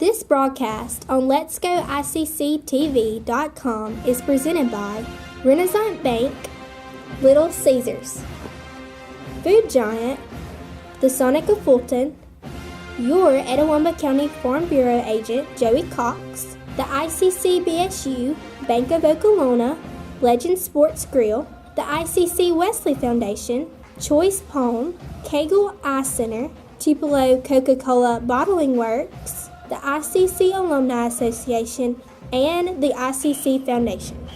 This broadcast on letsgoicctv.com is presented by Renaissance Bank, Little Caesars, Food Giant, the Sonic of Fulton, your Etowah County Farm Bureau agent Joey Cox, the ICC BSU, Bank of Okolona, Legend Sports Grill, the ICC Wesley Foundation, Choice Palm, Cagle Eye Center, Tupelo Coca-Cola Bottling Works, the ICC Alumni Association, and the ICC Foundation.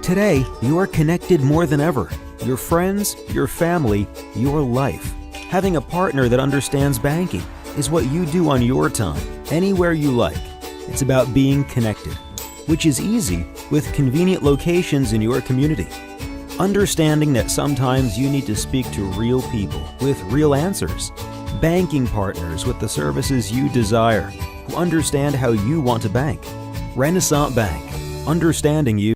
Today, you are connected more than ever. Your friends, your family, your life. Having a partner that understands banking is what you do on your time, anywhere you like. It's about being connected, which is easy with convenient locations in your community. Understanding that sometimes you need to speak to real people with real answers. Banking partners with the services you desire, who understand how you want to bank. Renaissance Bank, understanding you.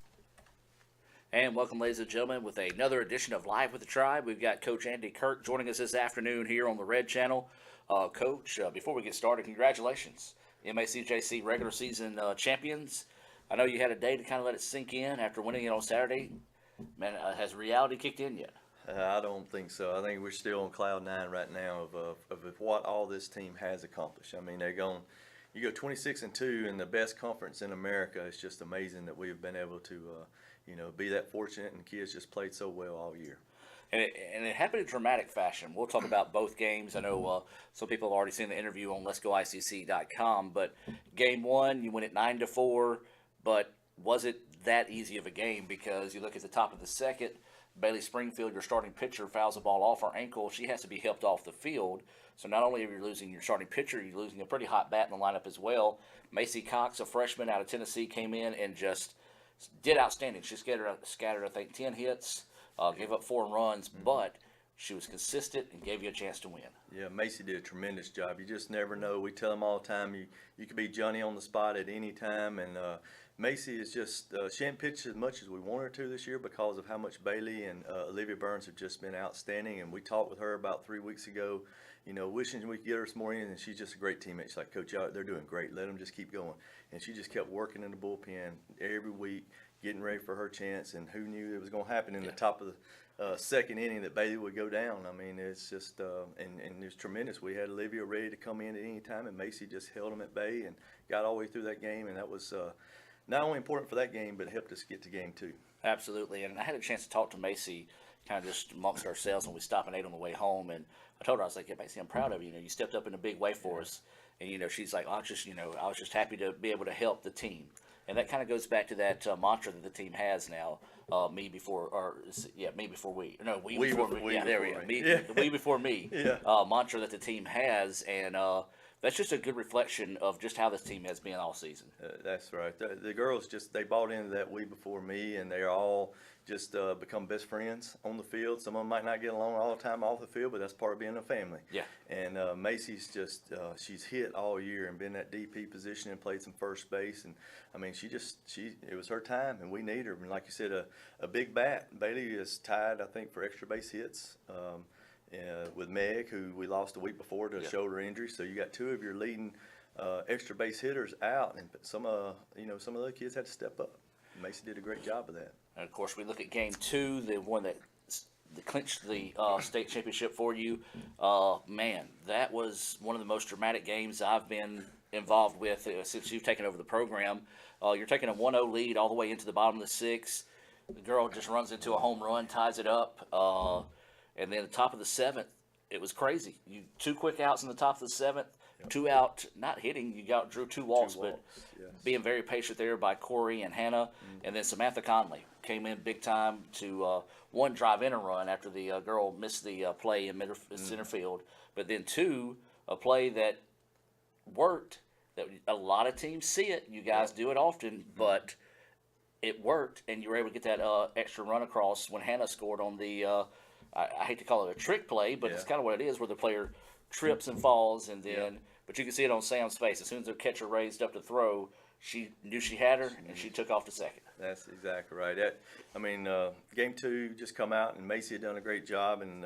And welcome, ladies and gentlemen, with another edition of Live with the Tribe. We've got Coach Andy Kirk joining us this afternoon here on the Red Channel. Coach, before we get started, congratulations. MACJC regular season champions. I know you had a day to kind of let it sink in after winning it on Saturday. Man, has reality kicked in yet? I don't think so. I think we're still on cloud nine right now of what all this team has accomplished. I mean, you go 26-2 in the best conference in America. It's just amazing that we've been able to, be that fortunate, and kids just played so well all year. And it happened in dramatic fashion. We'll talk about both games. I know some people have already seen the interview on letsgoiccc.com, but game one, you win it 9-4, but was it that easy of a game? Because you look at the top of the second, Bailey Springfield, your starting pitcher, fouls the ball off her ankle. She has to be helped off the field. So not only are you losing your starting pitcher, you're losing a pretty hot bat in the lineup as well. Macy Cox, a freshman out of Tennessee, came in and just did outstanding. She scattered I think, 10 hits, gave up 4 runs, but she was consistent and gave you a chance to win. Yeah, Macy did a tremendous job. You just never know. We tell them all the time, you could be Johnny on the spot at any time, and Macy is just, she hadn't pitched as much as we wanted her to this year because of how much Bailey and Olivia Burns have just been outstanding. And we talked with her about 3 weeks ago, wishing we could get her some more innings, and she's just a great teammate. She's like, Coach, they're doing great. Let them just keep going. And she just kept working in the bullpen every week, getting ready for her chance. And who knew it was going to happen in the top of the second inning that Bailey would go down. I mean, it's just, and it was tremendous. We had Olivia ready to come in at any time, and Macy just held them at bay and got all the way through that game. And that was not only important for that game, but it helped us get to game 2. Absolutely. And I had a chance to talk to Macy kind of just amongst ourselves when we stopped and ate on the way home. And I told her, I was like, yeah, Macy, I'm proud of you. You stepped up in a big way for us. And, she's like, I was just happy to be able to help the team. And that kind of goes back to that mantra that the team has now, me before we. No, we before me. Yeah, there we go. We before me. Yeah. Mantra that the team has. And that's just a good reflection of just how this team has been all season. That's right. The girls they bought into that we before me, and they're all just become best friends on the field. Some of them might not get along all the time off the field, but that's part of being a family. Yeah. And Macy's just she's hit all year and been that DP position and played some first base. And I mean, it was her time, and we need her. And like you said, a big bat. Bailey is tied, I think, for extra base hits. With Meg, who we lost the week before to a shoulder injury. So you got 2 of your leading extra base hitters out, and some of the other kids had to step up. Macy did a great job of that. And of course, we look at game 2, the one that clinched the state championship for you. Man, that was one of the most dramatic games I've been involved with since you've taken over the program. You're taking a 1-0 lead all the way into the bottom of the 6th. The girl just runs into a home run, ties it up. And then the top of the 7th, it was crazy. 2 quick outs in the top of the 7th, 2 out, not hitting. You drew 2 walks, but being very patient there by Corey and Hannah. And then Samantha Conley came in big time to 1 drive in a run after the girl missed the play in center field. But then 2, a play that worked. That a lot of teams see it. You guys do it often, but it worked, and you were able to get that extra run across when Hannah scored on the I hate to call it a trick play, but it's kind of what it is, where the player trips and falls, and then but you can see it on Sam's face. As soon as the catcher raised up to throw, she knew she had her, and she took off to second. That's exactly right. Game 2 just come out, and Macy had done a great job and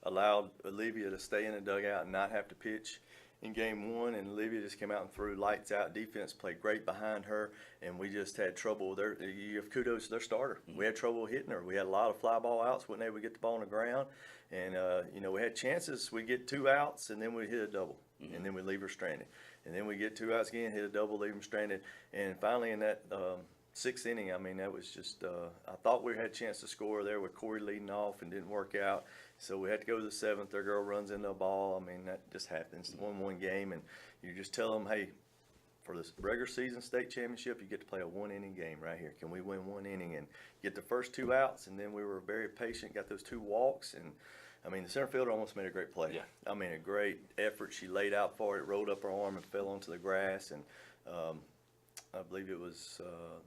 allowed Olivia to stay in the dugout and not have to pitch. in game one, and Olivia just came out and threw lights out. Defense played great behind her, and we just had trouble. You have kudos to their starter. We had trouble hitting her. We had a lot of fly ball outs, wasn't able to get the ball on the ground, and we had chances. We get 2 outs, and then we hit a double, and then we leave her stranded, and then we get 2 outs again, hit a double, leave them stranded, and finally in that 6th inning, I mean, that was just, I thought we had a chance to score there with Corey leading off and didn't work out. So we had to go to the 7th. Their girl runs into a ball. I mean, that just happens. 1-1 game, and you just tell them, hey, for this regular season state championship, you get to play a 1-inning game right here. Can we win 1 inning and get the first 2 outs? And then we were very patient, got those 2 walks, and I mean, the center fielder almost made a great play. Yeah. I mean, a great effort. She laid out for it, rolled up her arm and fell onto the grass, and I believe it was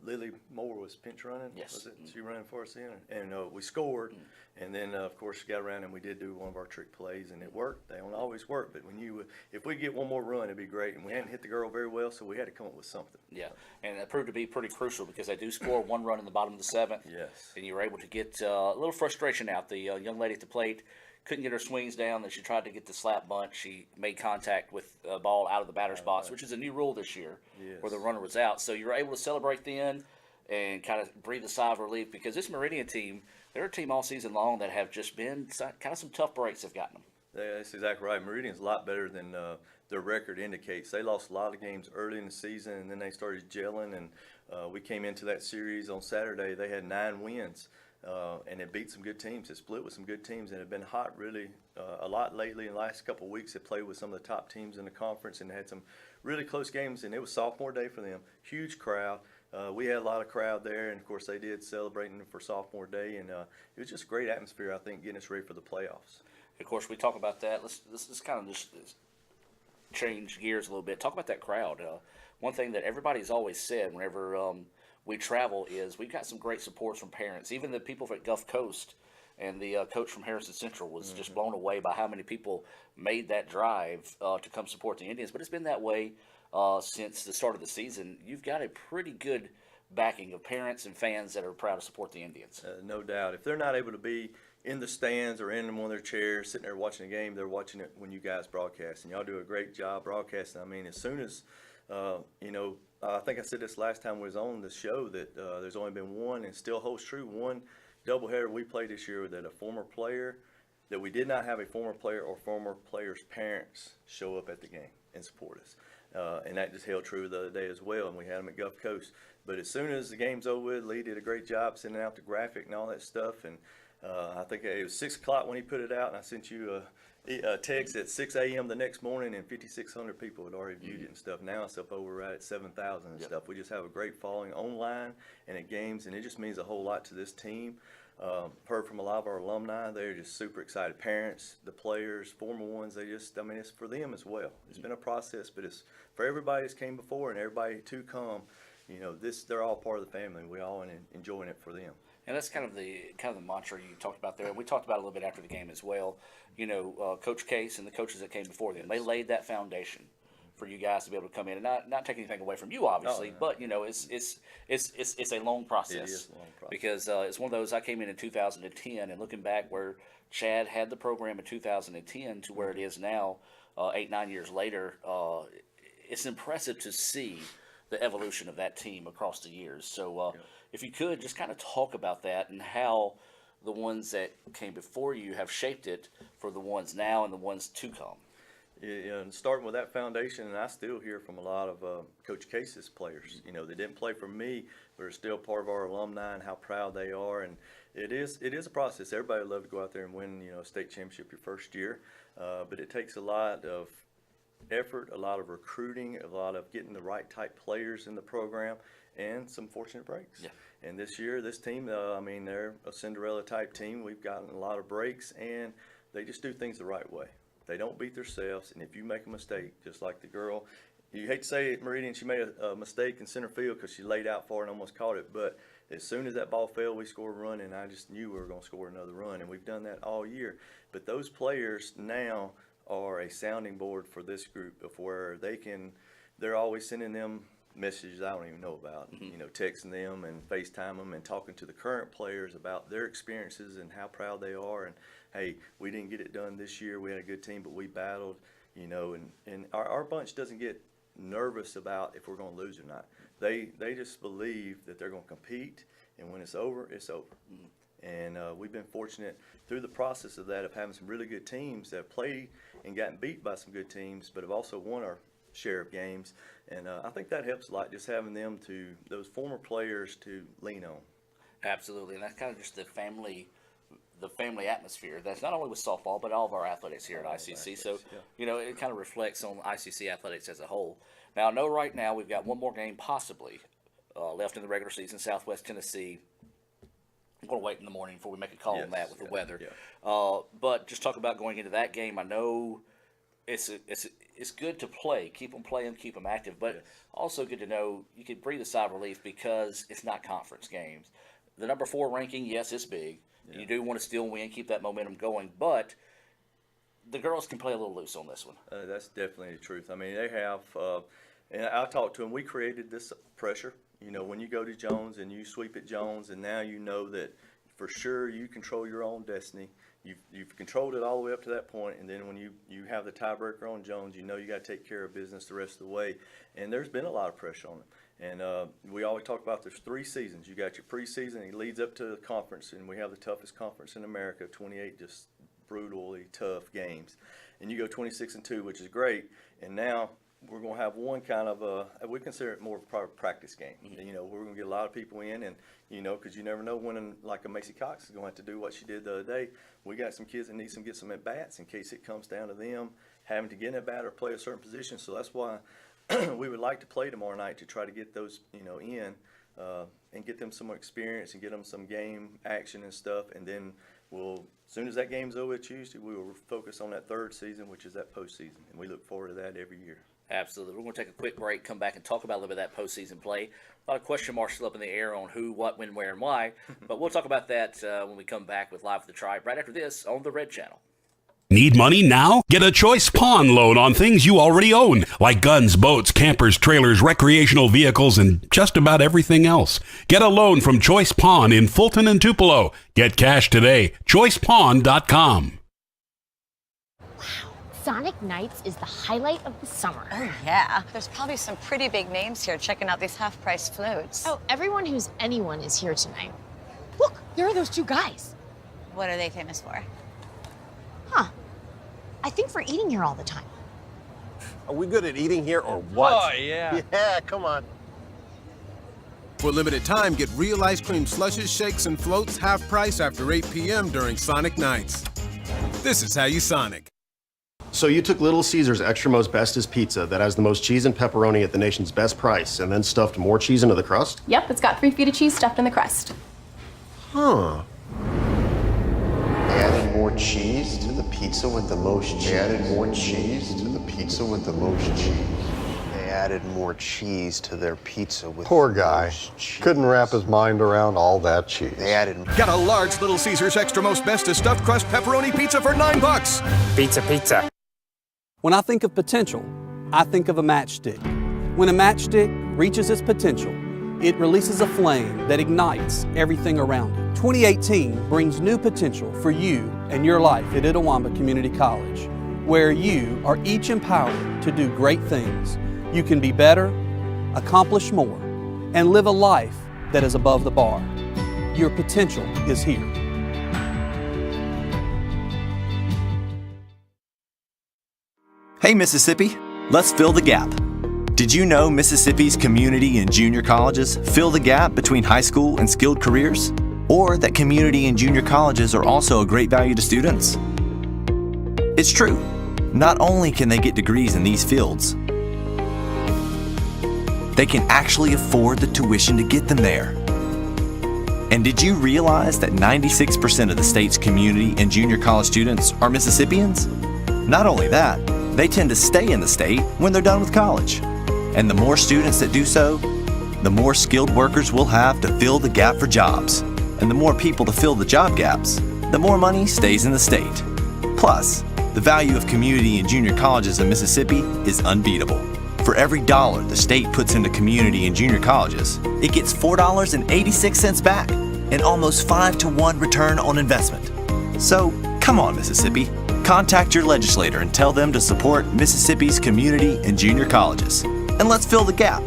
Lily Moore was pinch running. Yes. Was it? She running for us in, and we scored, and then of course got around and we did do one of our trick plays, and it worked. They don't always work, but if we get one more run, it'd be great. And we hadn't hit the girl very well, so we had to come up with something. Yeah, and it proved to be pretty crucial because they do score 1 run in the bottom of the 7th. Yes. And you were able to get a little frustration out. The young lady at the plate couldn't get her swings down. Then she tried to get the slap bunt. She made contact with a ball out of the batter's box, which is a new rule this year, where the runner was out. So you were able to celebrate then and kind of breathe a sigh of relief because this Meridian team, they're a team all season long that have just been kind of some tough breaks have gotten them. Yeah, that's exactly right. Meridian's a lot better than their record indicates. They lost a lot of games early in the season, and then they started gelling, and we came into that series on Saturday. They had 9 wins. And it beat some good teams. It split with some good teams, and it had been hot really a lot lately. In the last couple of weeks, they played with some of the top teams in the conference and had some really close games, and it was sophomore day for them. Huge crowd. We had a lot of crowd there, and of course they did celebrating for sophomore day, and it was just a great atmosphere, I think, getting us ready for the playoffs. Of course, we talk about that. Let's kind of just change gears a little bit. Talk about that crowd. One thing that everybody's always said whenever we travel is we've got some great supports from parents. Even the people at Gulf Coast and the coach from Harrison Central was just blown away by how many people made that drive to come support the Indians. But it's been that way since the start of the season. You've got a pretty good backing of parents and fans that are proud to support the Indians. No doubt. If they're not able to be in the stands or in one of their chairs sitting there watching the game, they're watching it when you guys broadcast. And y'all do a great job broadcasting. I mean, as soon as, I think I said this last time we was on the show that there's only been one, and still holds true, one doubleheader we played this year that a former player, that we did not have a former player or former player's parents show up at the game and support us. And that just held true the other day as well, and we had them at Gulf Coast. But as soon as the game's over with, Lee did a great job sending out the graphic and all that stuff, and I think it was 6 o'clock when he put it out, and I sent you a text at 6 a.m. the next morning, and 5,600 people had already viewed it and stuff. Now it's up over right at 7,000 and stuff. We just have a great following online and at games, and it just means a whole lot to this team. Heard from a lot of our alumni. They're just super excited. Parents, the players, former ones, it's for them as well. It's been a process, but it's for everybody that's came before and everybody to come. They're all part of the family. We all enjoying it for them. And that's kind of the mantra you talked about there. We talked about it a little bit after the game as well. Coach Case and the coaches that came before them, they laid that foundation for you guys to be able to come in and not take anything away from you, obviously. No. But it's a long process. It is a long process because it's one of those. I came in 2010, and looking back where Chad had the program in 2010 to where it is now, 8-9 years later, it's impressive to see the evolution of that team across the years. So if you could just kind of talk about that and how the ones that came before you have shaped it for the ones now and the ones to come. Yeah, and starting with that foundation, and I still hear from a lot of Coach Case's players. They didn't play for me, but are still part of our alumni and how proud they are. And it is a process. Everybody would love to go out there and win, a state championship your first year, but it takes a lot of effort, a lot of recruiting, a lot of getting the right type players in the program, and some fortunate breaks. Yeah. And this year, this team, they're a Cinderella type team. We've gotten a lot of breaks, and they just do things the right way. They don't beat themselves, and if you make a mistake, just like the girl, you hate to say it, Meridian, she made a mistake in center field because she laid out for it and almost caught it, but as soon as that ball fell, we scored a run, and I just knew we were going to score another run, and we've done that all year. But those players now are a sounding board for this group of where they're always sending them messages I don't even know about, texting them and FaceTime them and talking to the current players about their experiences and how proud they are. And hey, we didn't get it done this year. We had a good team, but we battled. you know, and our bunch doesn't get nervous about if we're going to lose or not. They just believe that they're going to compete, and when it's over, it's over. And we've been fortunate through the process of that, of having some really good teams that have played and gotten beat by some good teams, but have also won our share of games. And I think that helps a lot, just having them those former players to lean on. Absolutely, and that's kind of just the family atmosphere. That's not only with softball, but all of our athletics here at ICC. So, you know, it kind of reflects on ICC athletics as a whole. Now, I know right now we've got one more game possibly left in the regular season, Southwest Tennessee. I'm going to wait in the morning before we make a call on that with the weather. But just talk about going into that game. I know it's good to play, keep them playing, keep them active, but also good to know you can breathe a sigh of relief because it's not conference games. The number 4 ranking, yes, it's big. You do want to still win, keep that momentum going, but the girls can play a little loose on this one. That's definitely the truth. I mean, they have, and I talked to them, we created this pressure. You know, when you go to Jones and you sweep at Jones, and now you know that for sure you control your own destiny. You've controlled it all the way up to that point, and then when you have the tiebreaker on Jones, you know you got to take care of business the rest of the way. And there's been a lot of pressure on them. And we always talk about there's 3 seasons. You got your preseason, it leads up to the conference, and we have the toughest conference in America, 28 just brutally tough games. And you go 26-2, which is great. And now we're going to have one kind of we consider it more of a practice game. And, you know, we're going to get a lot of people in, and, you know, because you never know when, like a Macy Cox is going to have to do what she did the other day. We got some kids that need get some at-bats in case it comes down to them having to get an at-bat or play a certain position. So that's why we would like to play tomorrow night to try to get those, you know, in and get them some experience and get them some game action and stuff. And then as soon as that game's over Tuesday, we will focus on that 3rd season, which is that postseason. And we look forward to that every year. Absolutely. We're going to take a quick break, come back and talk about a little bit of that postseason play. A lot of question marks still up in the air on who, what, when, where, and why. But we'll talk about that when we come back with Live with the Tribe right after this on the Red Channel. Need money now? Get a Choice Pawn loan on things you already own, like guns, boats, campers, trailers, recreational vehicles, and just about everything else. Get a loan from Choice Pawn in Fulton and Tupelo. Get cash today. ChoicePawn.com. Sonic Nights is the highlight of the summer. Oh, yeah. There's probably some pretty big names here checking out these half-price floats. Oh, everyone who's anyone is here tonight. Look, there are those 2 guys. What are they famous for? Huh. I think for eating here all the time. Are we good at eating here or what? Oh, yeah. Yeah, come on. For a limited time, get real ice cream slushes, shakes, and floats half price after 8 p.m. during Sonic Nights. This is how you Sonic. So you took Little Caesar's Extra Most Bestest pizza that has the most cheese and pepperoni at the nation's best price, and then stuffed more cheese into the crust? Yep, it's got 3 feet of cheese stuffed in the crust. Huh. They added more cheese to the pizza with the most cheese. They added more cheese to the pizza with the most cheese. They added more cheese to their pizza with Poor the guy. most cheese. Couldn't wrap his mind around all that cheese. They added. Got a large Little Caesar's Extra Most Bestest stuffed crust pepperoni pizza for $9. Pizza. When I think of potential, I think of a matchstick. When a matchstick reaches its potential, it releases a flame that ignites everything around it. 2018 brings new potential for you and your life at Itawamba Community College, where you are each empowered to do great things. You can be better, accomplish more, and live a life that is above the bar. Your potential is here. Hey Mississippi, let's fill the gap. Did you know Mississippi's community and junior colleges fill the gap between high school and skilled careers? Or that community and junior colleges are also a great value to students? It's true. Not only can they get degrees in these fields, they can actually afford the tuition to get them there. And did you realize that 96% of the state's community and junior college students are Mississippians? Not only that, they tend to stay in the state when they're done with college. And the more students that do so, the more skilled workers we'll have to fill the gap for jobs. And the more people to fill the job gaps, the more money stays in the state. Plus, the value of community and junior colleges in Mississippi is unbeatable. For every dollar the state puts into community and junior colleges, it gets $4.86 back, an almost 5-to-1 return on investment. So, come on Mississippi, Contact your legislator and tell them to support Mississippi's community and junior colleges. And let's fill the gap.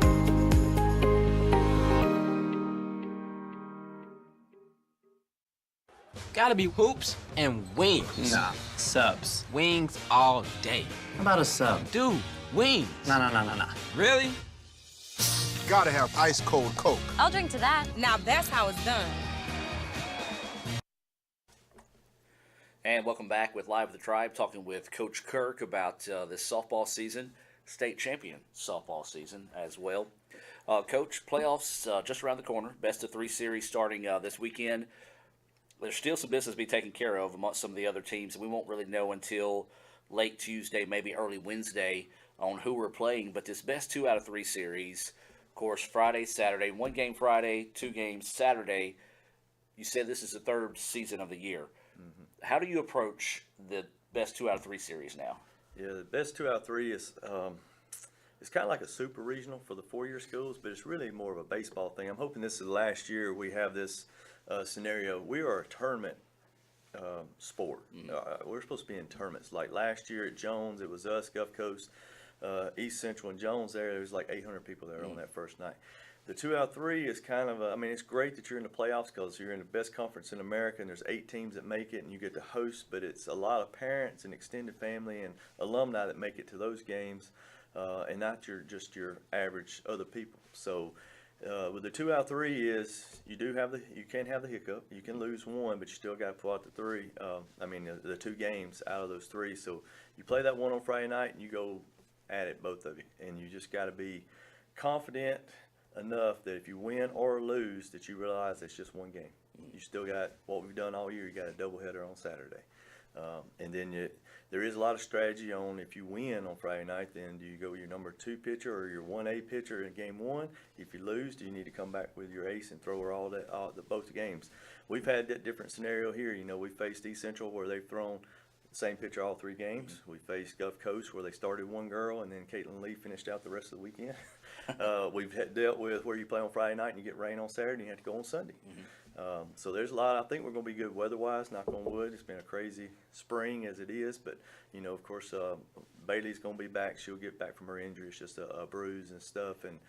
Gotta be hoops and wings. Nah, subs. Wings all day. How about a sub? Dude, wings. Nah. Really? Gotta have ice cold Coke. I'll drink to that. Now that's how it's done. And welcome back with Live with the Tribe, talking with Coach Kirk about this softball season, state champion softball season as well. Coach, playoffs just around the corner, best of 3 series starting this weekend. There's still some business to be taken care of amongst some of the other teams, and we won't really know until late Tuesday, maybe early Wednesday, on who we're playing. But this best 2 out of 3 series, of course, Friday, Saturday, 1 game Friday, 2 games Saturday. You said this is the 3rd season of the year. Mm-hmm. How do you approach the best 2 out of 3 series now? Yeah, the best 2 out of 3 is it's kind of like a super regional for the 4-year schools, but it's really more of a baseball thing. I'm hoping this is the last year we have this scenario. We are a tournament sport. Mm-hmm. We're supposed to be in tournaments. Like last year at Jones, it was us, Gulf Coast, East Central, and Jones there was like 800 people there on that first night. The 2 out of 3 is kind of I mean, it's great that you're in the playoffs because you're in the best conference in America, and there's 8 teams that make it, and you get to host, but it's a lot of parents and extended family and alumni that make it to those games, and not just your average other people. So with the 2 out of 3 is you can have the hiccup. You can lose 1, but you still got to pull out the 3. The 2 games out of those 3. So you play that one on Friday night, and you go at it, both of you, and you just got to be confident enough that if you win or lose, that you realize it's just 1 game. You still got what we've done all year. You got a doubleheader on Saturday, and then there is a lot of strategy on if you win on Friday night. Then do you go with your number 2 pitcher or your 1A pitcher in game 1? If you lose, do you need to come back with your ace and throw her both games? We've had that different scenario here. You know, we faced East Central where they've thrown the same pitcher all 3 games. We faced Gulf Coast where they started 1 girl and then Caitlin Lee finished out the rest of the weekend. We've dealt with where you play on Friday night and you get rain on Saturday and you have to go on Sunday. Mm-hmm. So there's a lot. I think we're going to be good weather-wise, knock on wood. It's been a crazy spring as it is, but, you know, of course, Bailey's going to be back. She'll get back from her injury. It's just a bruise and stuff, and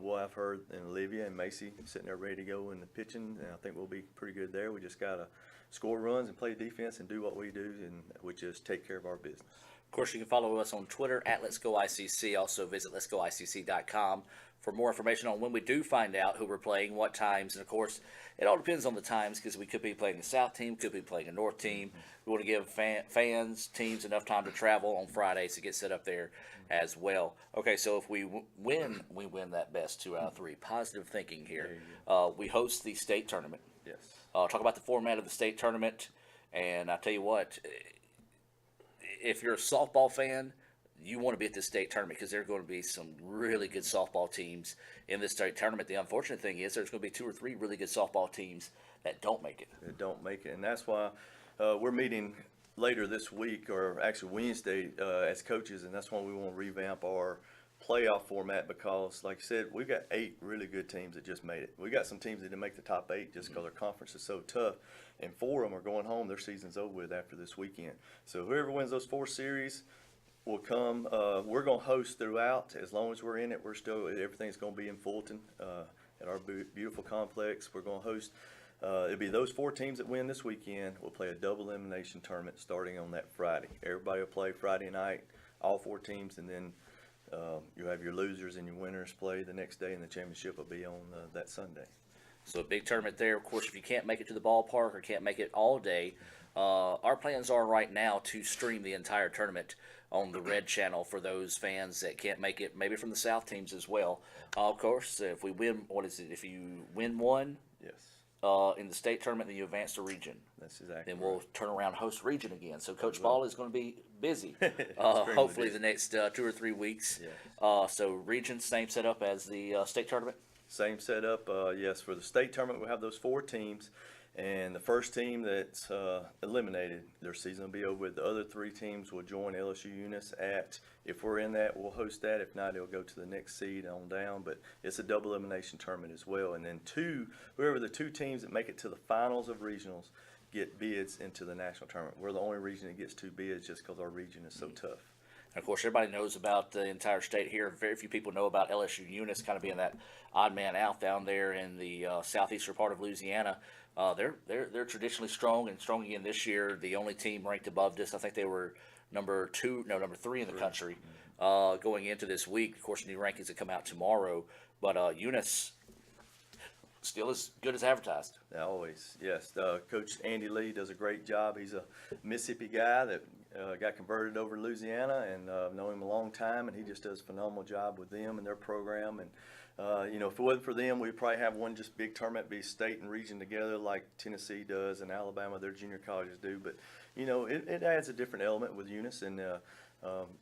we'll have her and Olivia and Macy sitting there ready to go in the pitching, and I think we'll be pretty good there. We just got to score runs and play defense and do what we do, and which is take care of our business. Of course, you can follow us on Twitter at Let's Go ICC. Also visit letsgoicc.com for more information on when we do find out who we're playing, what times, and of course, it all depends on the times because we could be playing a South team, could be playing a North team. We want to give fans, teams enough time to travel on Fridays to get set up there as well. Okay, so if we win that best 2 out of 3. Positive thinking here. We host the state tournament. Yes. Talk about the format of the state tournament, and I tell you what, if you're a softball fan, you want to be at this state tournament because there are going to be some really good softball teams in this state tournament. The unfortunate thing is there's going to be 2 or 3 really good softball teams that don't make it. That don't make it, and that's why we're meeting later this week, or actually Wednesday, as coaches, and that's why we want to revamp our playoff format because, like I said, we've got 8 really good teams that just made it. We got some teams that didn't make the top 8 just because their conference is so tough, and 4 of them are going home. Their season's over with after this weekend. So whoever wins those 4 series will come. We're going to host throughout. As long as we're in it, everything's going to be in Fulton at our beautiful complex. We're going to host. It'll be those 4 teams that win this weekend. We'll play a double elimination tournament starting on that Friday. Everybody will play Friday night, all 4 teams, and then you have your losers and your winners play the next day, and the championship will be on that Sunday. So a big tournament there. Of course, if you can't make it to the ballpark or can't make it all day, our plans are right now to stream the entire tournament on the Red Channel for those fans that can't make it, maybe from the South teams as well. Of course, if we win, if you win 1? Yes. In the state tournament, then you advance to region. That's exactly. Then we'll turn around and host region again. So Coach Ball is going to be busy. Hopefully busy. The next 2 or 3 weeks. Yes. So region, same setup as the state tournament. Same setup. Yes, for the state tournament, we'll have those 4 teams, and the first team that's eliminated, their season will be over with. The other 3 teams will join LSU Eunice at. If we're in that, we'll host that. If not, it'll go to the next seed on down. But it's a double elimination tournament as well. And then whoever the 2 teams that make it to the finals of regionals get bids into the national tournament. We're the only region that gets 2 bids just because our region is so tough. And of course, everybody knows about the entire state here. Very few people know about LSU Eunice kind of being that odd man out down there in the southeastern part of Louisiana. They're traditionally strong and strong again this year. The only team ranked above this, I think they were number 3 in the country going into this week. Of course, new rankings that come out tomorrow. But Eunice still as good as advertised. Always, yes. Coach Andy Lee does a great job. He's a Mississippi guy that got converted over to Louisiana, and I've known him a long time, and he just does a phenomenal job with them and their program. And if it wasn't for them, we'd probably have one just big tournament, be state and region together like Tennessee does and Alabama, their junior colleges do. But, it adds a different element with Eunice, and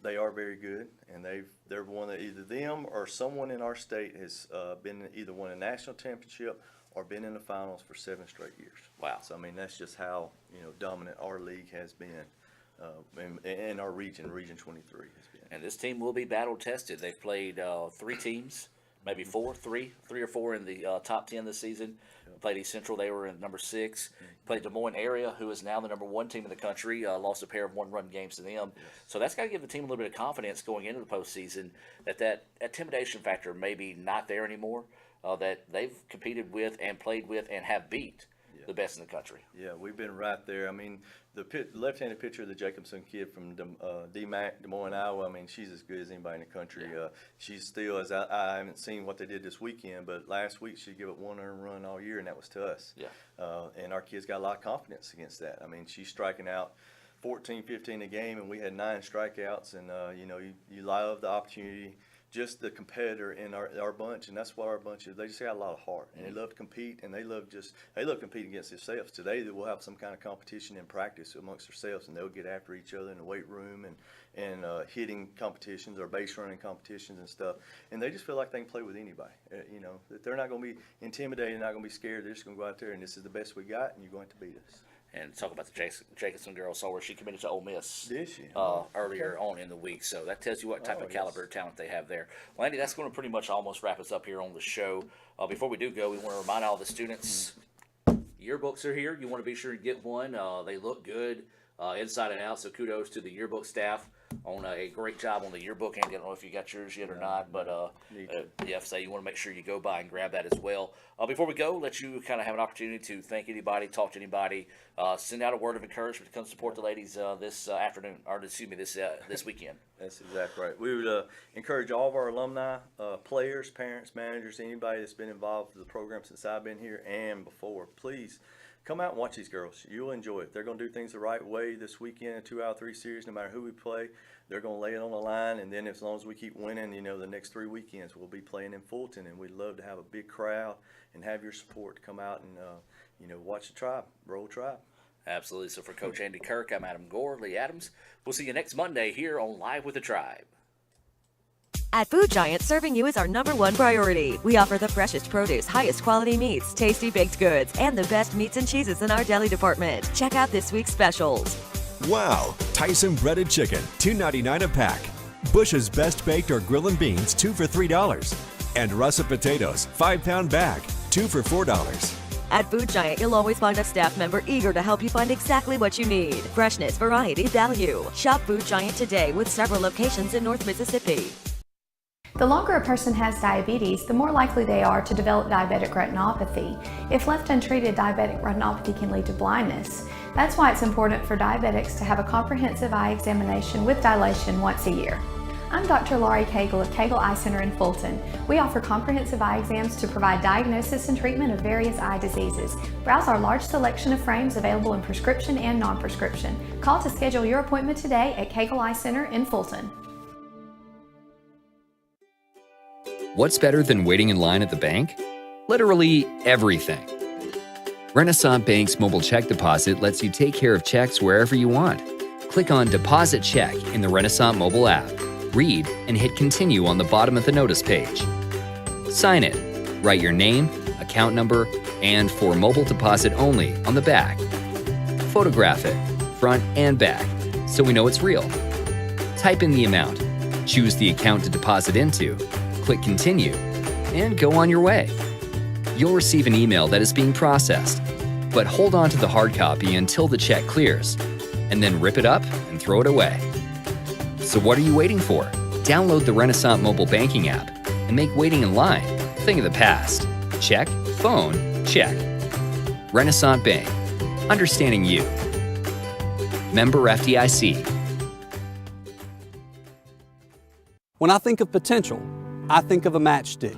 they are very good, and they're one that either them or someone in our state has been either won a national championship or been in the finals for 7 straight years. Wow. So, I mean, that's just how, dominant our league has been. In our region 23 has been. And this team will be battle tested. They've played 3 teams, maybe 3 or 4 in the top 10 this season. Played East Central, they were in number 6. Played Des Moines area, who is now the number 1 team in the country. Lost a pair of 1-run games to them. So that's got to give the team a little bit of confidence going into the postseason that intimidation factor may be not there anymore. That they've competed with and played with and have beat the best in the country. Yeah, we've been right there. I mean, the left-handed pitcher, the Jacobson kid from DMAC, Des Moines, Iowa, I mean, she's as good as anybody in the country. She's still, as I haven't seen what they did this weekend, but last week she gave up 1 earned run all year, and that was to us. Yeah. And our kids got a lot of confidence against that. I mean, she's striking out 14, 15 a game, and we had 9 strikeouts, and, you love the opportunity. Just the competitor in our bunch, and that's what our bunch is. They just got a lot of heart, and they love to compete, and they love competing against themselves. Today, they will have some kind of competition in practice amongst themselves, and they'll get after each other in the weight room and hitting competitions or base running competitions and stuff. And they just feel like they can play with anybody. That they're not going to be intimidated, not going to be scared. They're just going to go out there, and this is the best we got, and you're going to beat us. And talk about the Jacobson girl, saw where she committed to Ole Miss. Did she? Earlier on in the week. So that tells you what type of caliber of talent they have there. Well, Andy, that's going to pretty much almost wrap us up here on the show. Before we do go, we want to remind all the students, yearbooks are here. You want to be sure to get one. They look good inside and out, so kudos to the yearbook staff on a great job on the yearbook. Andy, I don't know if you got yours yet or not, but the FSA, you want to make sure you go by and grab that as well. Before we go, let you kind of have an opportunity to thank anybody, talk to anybody, send out a word of encouragement to come support the ladies this afternoon, or excuse me, this weekend. That's exactly right. We would encourage all of our alumni, players, parents, managers, anybody that's been involved with the program since I've been here and before, please come out and watch these girls. You'll enjoy it. They're going to do things the right way this weekend, a 2 out of 3 series, no matter who we play. They're going to lay it on the line, and then as long as we keep winning, the next 3 weekends we'll be playing in Fulton, and we'd love to have a big crowd and have your support to come out and, watch the Tribe, roll Tribe. Absolutely. So for Coach Andy Kirk, I'm Adam Gore, Lee Adams. We'll see you next Monday here on Live with the Tribe. At Food Giant, serving you is our #1 priority. We offer the freshest produce, highest quality meats, tasty baked goods, and the best meats and cheeses in our deli department. Check out this week's specials. Wow! Tyson breaded chicken, $2.99 a pack. Bush's Best Baked or Grill and Beans, 2 for $3. And russet potatoes, 5-pound bag, 2 for $4. At Food Giant, you'll always find a staff member eager to help you find exactly what you need. Freshness, variety, value. Shop Food Giant today with several locations in North Mississippi. The longer a person has diabetes, the more likely they are to develop diabetic retinopathy. If left untreated, diabetic retinopathy can lead to blindness. That's why it's important for diabetics to have a comprehensive eye examination with dilation once a year. I'm Dr. Laurie Cagle of Cagle Eye Center in Fulton. We offer comprehensive eye exams to provide diagnosis and treatment of various eye diseases. Browse our large selection of frames available in prescription and non-prescription. Call to schedule your appointment today at Cagle Eye Center in Fulton. What's better than waiting in line at the bank? Literally everything. Renaissance Bank's mobile check deposit lets you take care of checks wherever you want. Click on Deposit Check in the Renaissance mobile app. Read and hit Continue on the bottom of the notice page. Sign it. Write your name, account number, and for mobile deposit only on the back. Photograph it, front and back, so we know it's real. Type in the amount. Choose the account to deposit into. Click Continue, and go on your way. You'll receive an email that is being processed. but hold on to the hard copy until the check clears, and then rip it up and throw it away. So what are you waiting for? Download the Renaissance mobile banking app and make waiting in line a thing of the past. Check, phone, check. Renaissance Bank, understanding you. Member FDIC. When I think of potential, I think of a matchstick.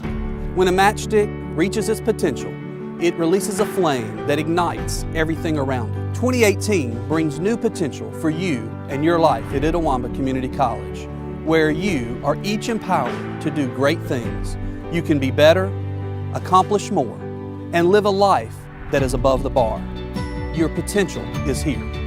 When a matchstick reaches its potential, it releases a flame that ignites everything around it. 2018 brings new potential for you and your life at Itawamba Community College, where you are each empowered to do great things. You can be better, accomplish more, and live a life that is above the bar. Your potential is here.